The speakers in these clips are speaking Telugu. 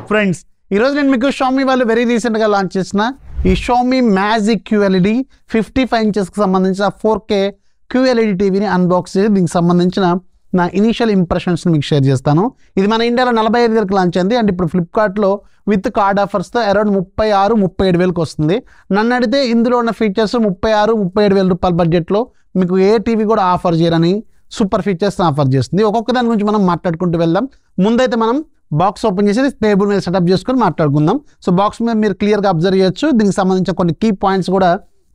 ఫ్రెండ్స్ ఈరోజు నేను మీకు షామీ వాళ్ళు వెరీ రీసెంట్గా లాంచ్ చేసిన ఈ షామీ మ్యాజిక్ QLED 55 ఇంచెస్కి సంబంధించిన 4K QLED టీవీని అన్బాక్స్ చేసి దీనికి సంబంధించిన నా ఇనీషియల్ ఇంప్రెషన్స్ని మీకు షేర్ చేస్తాను. ఇది మన ఇండియాలో 45 వేలకు లాంచ్ అయింది అండ్ ఇప్పుడు ఫ్లిప్కార్ట్లో విత్ కార్డ్ ఆఫర్స్తో అరౌండ్ 36-37 వేలకు వస్తుంది. నన్ను అడిగితే ఇందులో ఉన్న ఫీచర్స్ 36-37 వేల రూపాయల బడ్జెట్లో మీకు ఏ టీవీ కూడా ఆఫర్ చేయరని సూపర్ ఫీచర్స్ని ఆఫర్ చేస్తుంది. ఒక్కొక్క దాని గురించి మనం మాట్లాడుకుంటూ వెళ్దాం. ముందైతే మనం బాక్స్ ఓపెన్ చేసి టేబుల్ మీద సెటప్ చేసుకొని మాట్లాడుకుందాం. సో బాక్స్ మీద మీరు క్లియర్గా అబ్జర్వ్ చేయొచ్చు. దీనికి సంబంధించిన కొన్ని కీ పాయింట్స్ కూడా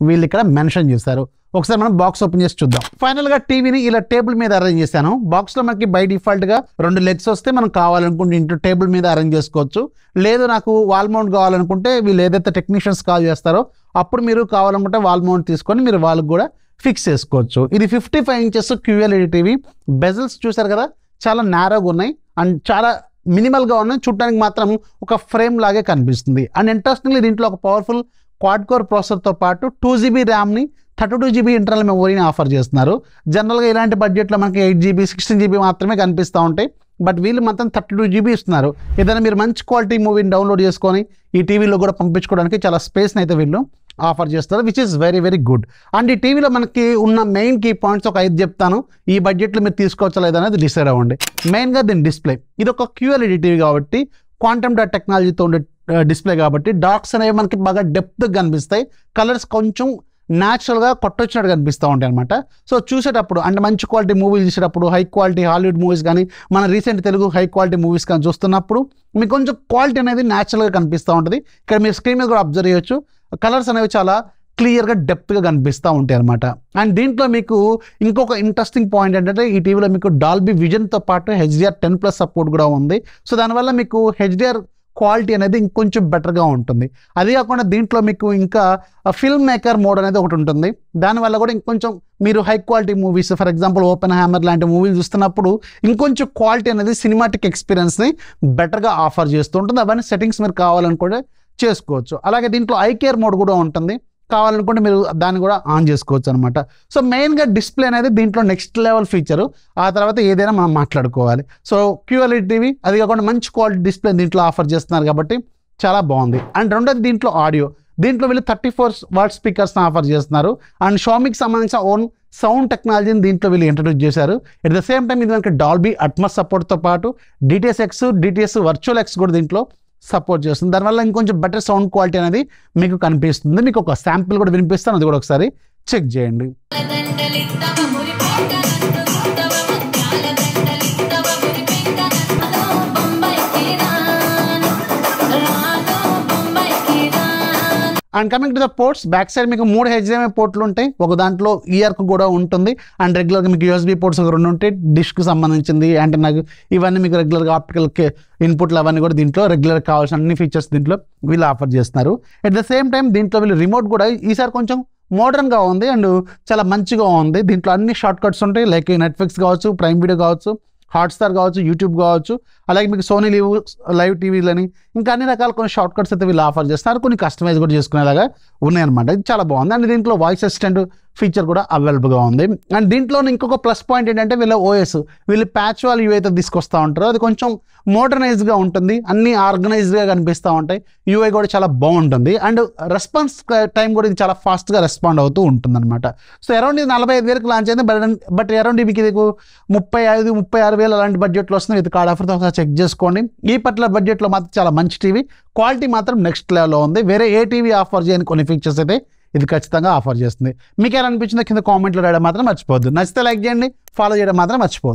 వీళ్ళు ఇక్కడ మెన్షన్ చేస్తారు. ఒకసారి మనం బాక్స్ ఓపెన్ చేసి చూద్దాం. ఫైనల్గా టీవీని ఇలా టేబుల్ మీద అరేంజ్ చేశాను. బాక్స్లో మనకి బై డిఫాల్ట్గా 2 లెగ్స్ వస్తే మనం కావాలనుకుంటే ఇంటూ టేబుల్ మీద అరేంజ్ చేసుకోవచ్చు. లేదు నాకు వాల్ మౌంట్ కావాలనుకుంటే వీళ్ళు ఏదైతే టెక్నీషియన్స్ కాల్ చేస్తారో అప్పుడు మీరు కావాలనుకుంటే వాల్ మౌంట్ తీసుకొని మీరు వాళ్ళకి కూడా ఫిక్స్ చేసుకోవచ్చు. ఇది 55 ఇంచెస్ QLED టీవీ. బెజల్స్ చూసారు కదా, చాలా నేరోగా ఉన్నాయి అండ్ చాలా మినిమల్గా ఉన్నాయి. చూడడానికి మాత్రం ఒక ఫ్రేమ్ లాగే కనిపిస్తుంది. అండ్ ఇంట్రెస్టింగ్లీ దీంట్లో ఒక పవర్ఫుల్ క్వాడ్ కోర్ ప్రాసెసర్తో పాటు 2GB ర్యామ్ని 32GB ఇంటర్నల్ మెమొరీని ఆఫర్ చేస్తున్నారు. జనరల్గా ఇలాంటి బడ్జెట్లో మనకి 8GB 16GB మాత్రమే కనిపిస్తూ ఉంటాయి. బట్ వీళ్ళు మాత్రం 32GB ఇస్తున్నారు. ఏదైనా మీరు మంచి క్వాలిటీ మూవీని డౌన్లోడ్ చేసుకొని ఈ టీవీలో కూడా పంపించుకోవడానికి చాలా స్పేస్ని అయితే వీళ్ళు ఆఫర్ చేస్తారు, which is very very good. And ఈ టీవీలో మనకి ఉన్న మెయిన్ కీ పాయింట్స్ ఒక 5 చెప్తాను. ఈ బడ్జెట్లో మీరు తీసుకోవచ్చా లేదా అనేది డిసైడ్ అవ్వండి. మెయిన్గా దీని డిస్ప్లే, ఇది ఒక QLED టీవీ కాబట్టి క్వాంటమ్ డాట్ టెక్నాలజీతో ఉండే డిస్ప్లే కాబట్టి డార్క్స్ అనేవి మనకి బాగా డెప్త్గా కనిపిస్తాయి. కలర్స్ కొంచెం న్యాచురల్గా కొట్టొచ్చినట్టు కనిపిస్తూ ఉంటాయి అనమాట. సో చూసేటప్పుడు అంటే మంచి క్వాలిటీ మూవీలు చూసేటప్పుడు, హై క్వాలిటీ హాలీవుడ్ మూవీస్ కానీ మన recent Telugu high quality movies కానీ చూస్తున్నప్పుడు మీకు కొంచెం క్వాలిటీ అనేది న్యాచురల్గా కనిపిస్తూ ఉంటుంది. ఇక్కడ మీరు స్క్రీన్ మీద కూడా అబ్జర్వ్ చేయొచ్చు. కలర్స్ అనేవి చాలా క్లియర్గా డెప్త్గా కనిపిస్తూ ఉంటాయి అనమాట. అండ్ దీంట్లో మీకు ఇంకొక ఇంట్రెస్టింగ్ పాయింట్ ఏంటంటే ఈ టీవీలో మీకు డాల్బీ విజన్తో పాటు HDR10+ సపోర్ట్ కూడా ఉంది. సో దానివల్ల మీకు HDR క్వాలిటీ అనేది ఇంకొంచెం బెటర్గా ఉంటుంది. అది కాకుండా దీంట్లో మీకు ఇంకా ఫిల్మ్ మేకర్ మోడ్ అనేది ఒకటి ఉంటుంది. దానివల్ల కూడా ఇంకొంచెం మీరు high quality movies, for example open hammer లాంటి మూవీలు చూస్తున్నప్పుడు ఇంకొంచెం క్వాలిటీ అనేది సినిమాటిక్ ఎక్స్పీరియన్స్ని బెటర్గా ఆఫర్ చేస్తూ ఉంటుంది. అవన్నీ సెట్టింగ్స్ మీరు కావాలనుకుంటే చేసుకోవచ్చు. అలాగే దీంట్లో ఐ కేర్ మోడ్ కూడా ఉంటుంది. కావాలనుకుంటే మీరు దాన్ని కూడా ఆన్ చేసుకోవచ్చు అనమాట. సో మెయిన్గా డిస్ప్లే అనేది దీంట్లో నెక్స్ట్ లెవెల్ ఫీచరు. ఆ తర్వాత ఏదైనా మనం మాట్లాడుకోవాలి. సో QLED టీవీ, అది కాకుండా మంచి క్వాలిటీ డిస్ప్లే దీంట్లో ఆఫర్ చేస్తున్నారు కాబట్టి చాలా బాగుంది. అండ్ రెండోది దీంట్లో ఆడియో, దీంట్లో వీళ్ళు 34 వాట్ స్పీకర్స్ని ఆఫర్ చేస్తున్నారు. అండ్ షామీకి సంబంధించిన ఓన్ సౌండ్ టెక్నాలజీని దీంట్లో వీళ్ళు ఇంట్రడ్యూస్ చేశారు. ఎట్ ద సేమ్ టైం ఇది మనకి డాల్బీ అట్మస్ సపోర్ట్తో పాటు DTS వర్చువల్ X కూడా దీంట్లో సపోర్ట్ చేస్తుంది. దానివల్ల ఇంకొంచెం బెటర్ సౌండ్ క్వాలిటీ అనేది మీకు కనిపిస్తుంది. మీకు ఒక శాంపిల్ కూడా వినిపిస్తాను, అది కూడా ఒకసారి చెక్ చేయండి. And coming to the ports, back side మీకు 3 HDMI పోర్ట్లు ఉంటాయి. ఒక దాంట్లో ఇయర్కు కూడా ఉంటుంది. అండ్ రెగ్యులర్గా మీకు USB పోర్ట్స్ ఒక 2 ఉంటాయి. డిష్కి సంబంధించింది యాంటెన్నాకు ఇవన్నీ మీకు రెగ్యులర్గా ఆప్టికల్ ఇన్పుట్లు అవన్నీ కూడా దీంట్లో రెగ్యులర్గా కావాల్సిన అన్ని ఫీచర్స్ దీంట్లో వీళ్ళు ఆఫర్ చేస్తున్నారు. ఎట్ ద సేమ్ టైం దీంట్లో వీళ్ళు రిమోట్ కూడా ఈసారి కొంచెం మోడర్న్గా ఉంది అండ్ చాలా మంచిగా ఉంది. దీంట్లో అన్ని షార్ట్ కట్స్ ఉంటాయి. లైక్ నెట్ఫ్లిక్స్ కావచ్చు, ప్రైమ్ వీడియో కావచ్చు, హాట్స్టార్ కావచ్చు, యూట్యూబ్ కావచ్చు, అలాగే మీకు సోనీ లైవ్ టీవీలని ఇంకా అన్ని రకాల కొన్ని షార్ట్ కట్స్ అయితే వీళ్ళు ఆఫర్ చేస్తున్నారు. కొన్ని కస్టమైజ్ కూడా చేసుకునేలాగా ఉన్నాయన్నమాట. ఇది చాలా బాగుంది. అండ్ దీంట్లో వాయిస్ అసిస్టెంట్ ఫీచర్ కూడా అవైలబుల్గా ఉంది. అండ్ దీంట్లో ఇంకొక ప్లస్ పాయింట్ ఏంటంటే వీళ్ళ OS, వీళ్ళు ప్యాచ్ వాళ్ళు ఏవైతే తీసుకొస్తూ ఉంటారో అది కొంచెం మోడర్నైజ్గా ఉంటుంది. అన్నీ ఆర్గనైజ్డ్గా కనిపిస్తూ ఉంటాయి. UI కూడా చాలా బాగుంటుంది. అండ్ రెస్పాన్స్ టైం కూడా ఇది చాలా ఫాస్ట్గా రెస్పాండ్ అవుతూ ఉంటుంది అనమాట. సో అరౌండ్ ఇది 45 వేలకు లాంచ్ అయింది. బట్ అరౌండ్ మీకు ఇది 35-36 వేలు అలాంటి బడ్జెట్లో వస్తుంది. ఇది కార్డ్ ఆఫర్తో ఒకసారి చెక్ చేసుకోండి. ఈ పర్టికులర్ బడ్జెట్లో మాత్రం చాలా మంచి టీవీ, క్వాలిటీ మాత్రం నెక్స్ట్ లెవెల్లో ఉంది. వేరే ఏ టీవీ ఆఫర్ చేయని కొన్ని ఫీచర్స్ అయితే ఇది ఖచ్చితంగా ఆఫర్ చేస్తుంది. మీకు ఎలా అనిపించిందో కింద కామెంట్లో రాయడం మాత్రం మర్చిపోవద్దు. నచ్చితే లైక్ చేయండి, ఫాలో చేయడం మాత్రం మర్చిపోవద్దు.